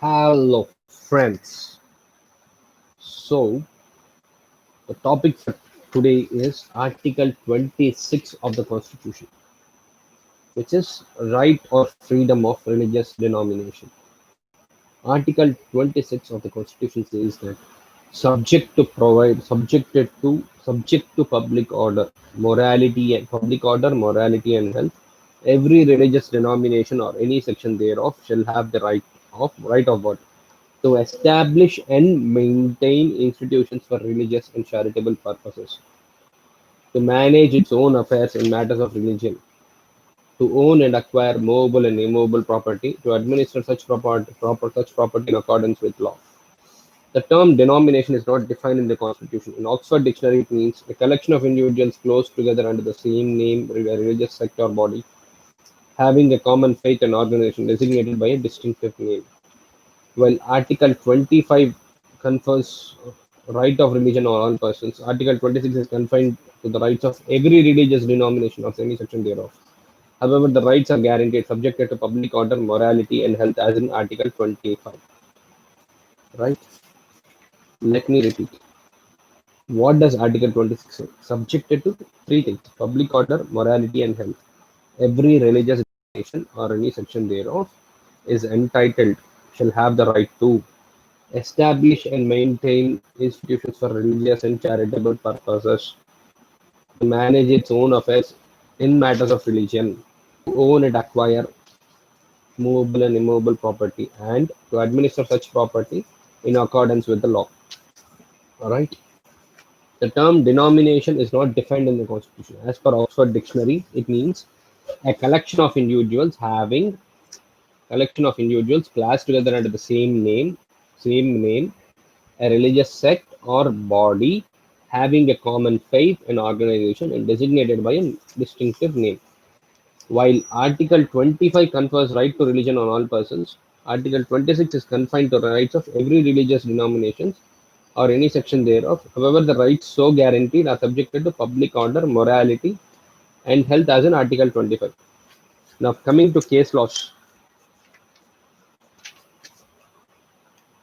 Hello, friends. So, the topic for today is Article 26 of the Constitution, which is right or freedom of religious denomination. Article 26 of the Constitution says that subject to public order, morality and health, every religious denomination or any section thereof shall have the right of what to establish and maintain institutions for religious and charitable purposes, to manage its own affairs in matters of religion, to own and acquire movable and immovable property, to administer such property in accordance with law. The term denomination is not defined in the Constitution. In Oxford Dictionary, it means a collection of individuals close together under the same name, a religious sect or body, having a common faith and organization designated by a distinctive name. While Article 25 confers right of religion on all persons, Article 26 is confined to the rights of every religious denomination of any section thereof. However, the rights are guaranteed subjected to public order, morality, and health as in Article 25. Right? Let me repeat. What does Article 26 say? Subjected to three things: public order, morality, and health. Every religious denomination or any section thereof is entitled, shall have the right to establish and maintain institutions for religious and charitable purposes, to manage its own affairs in matters of religion, to own and acquire movable and immovable property, and to administer such property in accordance with the law. All right. The term denomination is not defined in the Constitution. As per Oxford Dictionary, it means a collection of individuals classed together under the same name, a religious sect or body having a common faith and organization and designated by a distinctive name. While Article 25 confers right to religion on all persons, Article 26 is confined to the rights of every religious denomination or any section thereof. However, the rights so guaranteed are subjected to public order, morality, and health as in Article 25. Now, coming to case laws,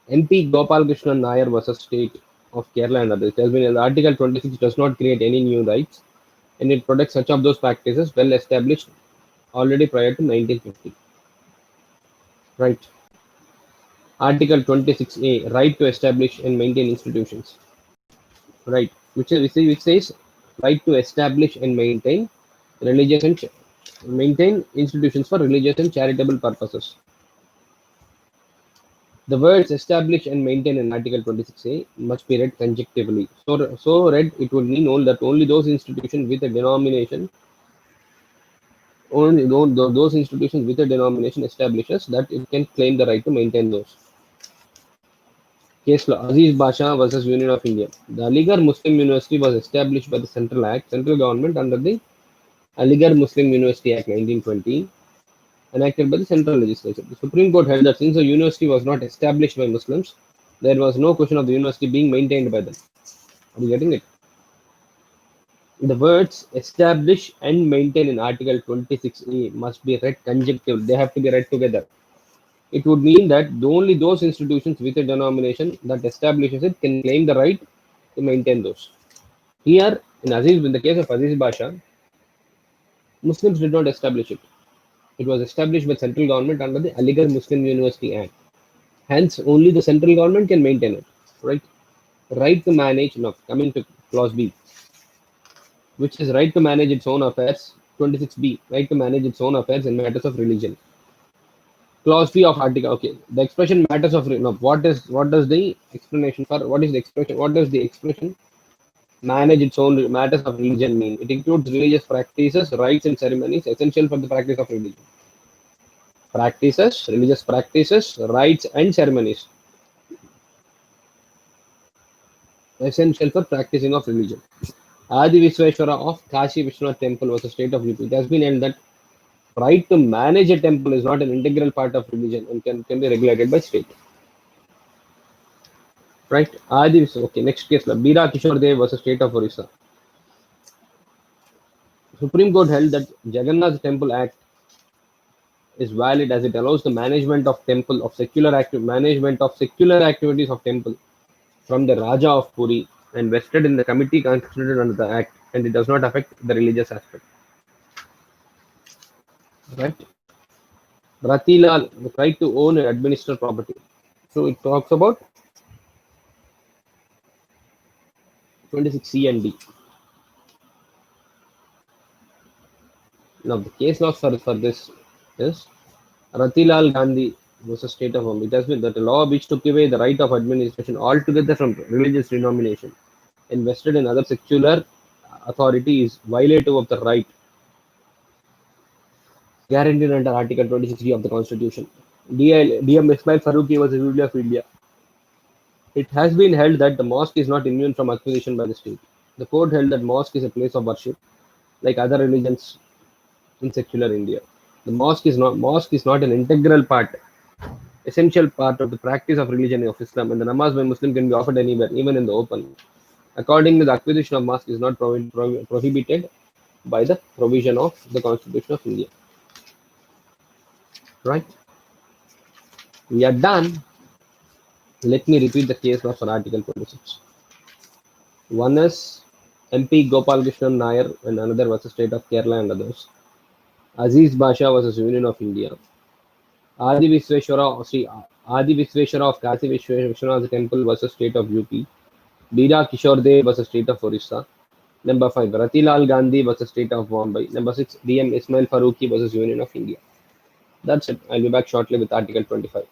MP Gopalakrishnan Nair versus State of Kerala and others. It has been Article 26 does not create any new rights, and it protects such of those practices well established already prior to 1950. Right. Article 26A, right to establish and maintain institutions. Right. Which says right to establish and religious and maintain institutions for religious and charitable purposes. The words establish and maintain in Article 26A must be read conjunctively. So read, it would mean that only those institutions with a denomination, those institutions with a denomination establishes that it can claim the right to maintain those. Case law, Aziz Basha versus Union of India. The Aligarh Muslim University was established by the central government under the Aligarh Muslim University Act 1920, enacted by the central legislature. The Supreme Court held that since the university was not established by Muslims, there was no question of the university being maintained by them. Are you getting it? The words establish and maintain in Article 26A must be read conjunctive. They have to be read together. It would mean that only those institutions with a denomination that establishes it can claim the right to maintain those. Here, in the case of Aziz Basha, Muslims did not establish it. It was established by central government under the Aligarh Muslim University Act. Hence, only the central government can maintain it. Right? Right to manage. Now, coming to clause B, which is right to manage its own affairs. 26B, right to manage its own affairs in matters of religion. Clause B of article. Okay, the expression matters of no, what does the explanation for what is the expression? What does the expression manage its own matters of religion mean? It includes religious practices, rites, and ceremonies essential for the practice of religion. Religious practices, rites, and ceremonies essential for practicing of religion. Adi Visveshwara of Kashi Vishwanath Temple was a state of UP. It has been held that right to manage a temple is not an integral part of religion and can be regulated by state. Right? Okay, next case. Bira Kishore Dev was a state of Orissa. Supreme Court held that Jagannath Temple Act is valid as it allows the management of secular activities of temple from the Raja of Puri and vested in the committee constituted under the act, and it does not affect the religious aspect. Right? Ratilal, the right to own and administer property. So it talks about 26C and D. Now the case law for this is Ratilal Gandhi versus State of Bombay. It has been that a law which took away the right of administration altogether from religious denomination and vested in other secular authority is violative of the right guaranteed under Article 26D of the Constitution. DM Ismail Faruqi was a ruler of India. It has been held that the mosque is not immune from acquisition by the state. The court held that mosque is a place of worship, like other religions in secular India. The mosque is not an integral part, essential part of the practice of religion of Islam, and the namaz by Muslim can be offered anywhere, even in the open. Accordingly, the acquisition of mosque is not prohibited by the provision of the Constitution of India. Right? We are done. Let me repeat the case law for Article 26. One is MP Gopal Krishnan Nair and another was the state of Kerala and others. Aziz Basha versus Union of India. Adi Visveshwara of Kasi Vishwanath Temple versus state of UP. Bira Kishore Dev versus state of Orissa. Number 5, Ratilal Gandhi versus state of Bombay. Number 6, DM Ismail Faruqi versus Union of India. That's it. I'll be back shortly with Article 25.